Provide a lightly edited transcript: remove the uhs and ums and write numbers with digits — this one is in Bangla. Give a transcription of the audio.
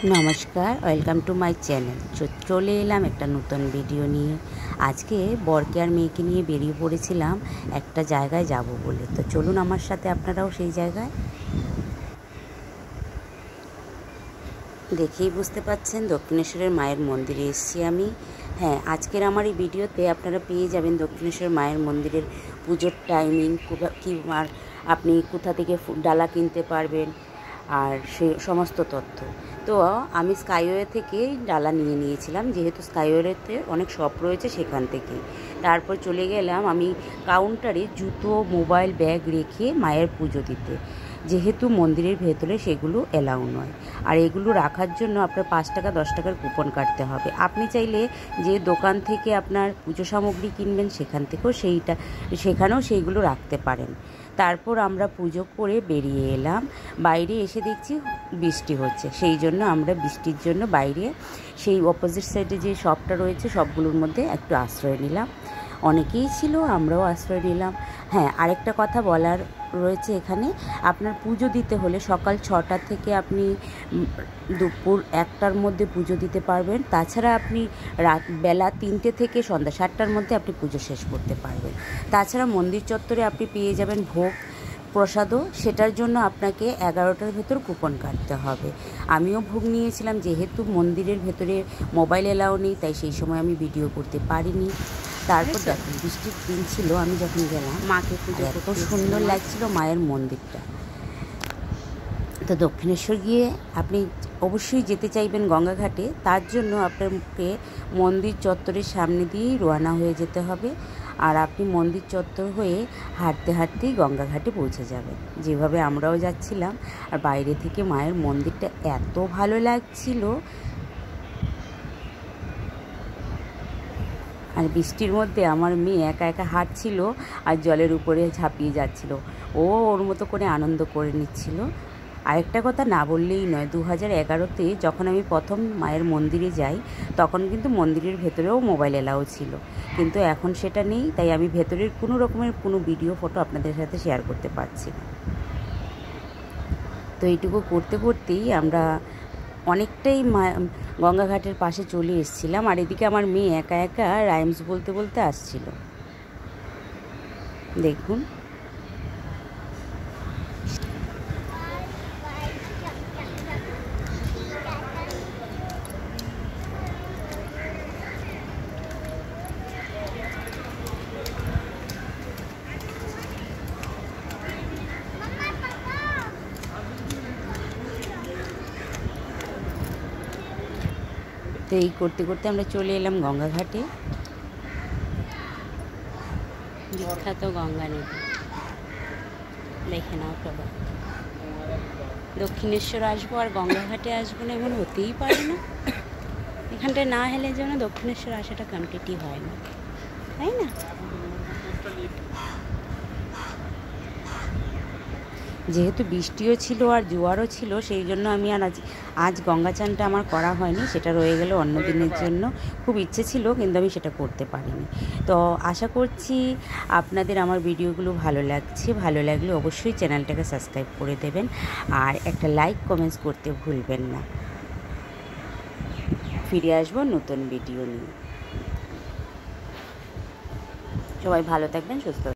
নমস্কার, ওয়েলকাম টু মাই চ্যানেল। চলে এলাম একটা নতুন ভিডিও নিয়ে। আজকে বরকে আর মেয়েকে নিয়ে বেরিয়ে পড়েছিলাম একটা জায়গায় যাব বলে। তো চলুন আমার সাথে আপনারাও সেই জায়গায়। দেখেই বুঝতে পাচ্ছেন দক্ষিণেশ্বরের মায়ের মন্দিরে এসেছি আমি। হ্যাঁ, আজকের আমার এই ভিডিওতে আপনারা পেয়ে যাবেন দক্ষিণেশ্বর মায়ের মন্দিরের পুজোর টাইমিং, কি আর আপনি কোথা থেকে ডালা কিনতে পারবেন আর সে সমস্ত তথ্য। তো আমি স্কাইওয়ে থেকেই ডালা নিয়েছিলাম, যেহেতু স্কাইওয়েতে অনেক শপ রয়েছে সেখান থেকেই। তারপর চলে গেলাম আমি কাউন্টারে জুতো, মোবাইল, ব্যাগ রেখে মায়ের পুজো দিতে, যেহেতু মন্দিরের ভেতরে সেগুলো এলাউ নয়। আর এগুলো রাখার জন্য আপনার 5 টাকা 10 টাকার কুপন কাটতে হবে। আপনি চাইলে যে দোকান থেকে আপনার পুজো সামগ্রী কিনবেন সেখান থেকেও সেখানেও সেইগুলো রাখতে পারেন। তারপর আমরা পুজো করে বেরিয়ে এলাম। বাইরে এসে দেখছি বৃষ্টি হচ্ছে, সেই জন্য আমরা বৃষ্টির জন্য বাইরে সেই অপোজিট সাইডে যে শপটা রয়েছে সবগুলোর মধ্যে একটু আশ্রয় নিলাম। অনেকেই ছিল, আমরাও আশ্রয় নিলাম। হ্যাঁ, আরেকটা কথা বলার রয়েছে এখানে, আপনার পুজো দিতে হলে সকাল 6টা থেকে আপনি দুপুর 1টার মধ্যে পুজো দিতে পারবেন। তাছাড়া আপনি বেলা 3টে থেকে সন্ধ্যা 7টার মধ্যে আপনি পুজো শেষ করতে পারবেন। তাছাড়া মন্দির চত্বরে আপনি পেয়ে যাবেন ভোগ প্রসাদও, সেটার জন্য আপনাকে 11টার ভেতর কুপন কাটতে হবে। আমিও ভোগ নিয়েছিলাম, যেহেতু মন্দিরের ভেতরে মোবাইল এলাও নেই, তাই সেই সময় আমি ভিডিও করতে পারিনি। তারপর দেখুন বৃষ্টির দিন ছিল, আমি যখন গেলাম মাকে পুজো এত সুন্দর লাগছিল মায়ের মন্দিরটা। তো দক্ষিণেশ্বর গিয়ে আপনি অবশ্যই যেতে চাইবেন গঙ্গাঘাটে, তার জন্য আপনাকে মন্দির চত্বরের সামনে দিয়েই রওনা হয়ে যেতে হবে। আর আপনি মন্দির চত্বর হয়ে হাঁটতে হাঁটতেই গঙ্গাঘাটে পৌঁছে যাবেন, যেভাবে আমরাও যাচ্ছিলাম। আর বাইরে থেকে মায়ের মন্দিরটা এত ভালো লাগছিল। আর বৃষ্টির মধ্যে আমার মেয়ে একা একা হাঁটছিল আর জলের উপরে ঝাঁপিয়ে যাচ্ছিল, ওর মতো করে আনন্দ করে নিচ্ছিল। আরেকটা কথা না বললেই নয়, 2011তে যখন আমি প্রথম মায়ের মন্দিরে যাই তখন কিন্তু মন্দিরের ভেতরেও মোবাইল এলাও ছিল, কিন্তু এখন সেটা নেই। তাই আমি ভেতরের কোনো রকমের কোনো ভিডিও ফটো আপনাদের সাথে শেয়ার করতে পারছি না। তো এইটুকু করতে করতেই আমরা অনেকটাই গঙ্গাঘাটের পাশে চলে এসেছিলাম। আর এদিকে আমার মেয়ে একা একা রাইমস বলতে বলতে আসছিল, দেখুন। তো এই করতে করতে আমরা চলে এলাম গঙ্গাঘাটে। বিখ্যাত গঙ্গা নদী দেখে নাও সবাই। দক্ষিণেশ্বর আসবো আর গঙ্গাঘাটে আসবো না, এমন হতেই পারে না। এখানটায় না হেলে যেন দক্ষিণেশ্বর আসাটা কমপ্লিটই হয় না, তাই না? যেহেতু বৃষ্টিও ছিল আর জোয়ারও ছিল, সেই জন্য আমি আর আজ গঙ্গা চানটা আমার করা হয়নি, সেটা রয়ে গেল অন্য দিনের জন্য। খুব ইচ্ছে ছিল কিন্তু আমি সেটা করতে পারিনি। তো আশা করছি আপনাদের আমার ভিডিওগুলো ভালো লাগছে। ভালো লাগলে অবশ্যই চ্যানেলটাকে সাবস্ক্রাইব করে দেবেন আর একটা লাইক কমেন্টস করতে ভুলবেন না। ফিরে আসবো নতুন ভিডিও নিয়ে। সবাই ভালো থাকবেন, সুস্থ।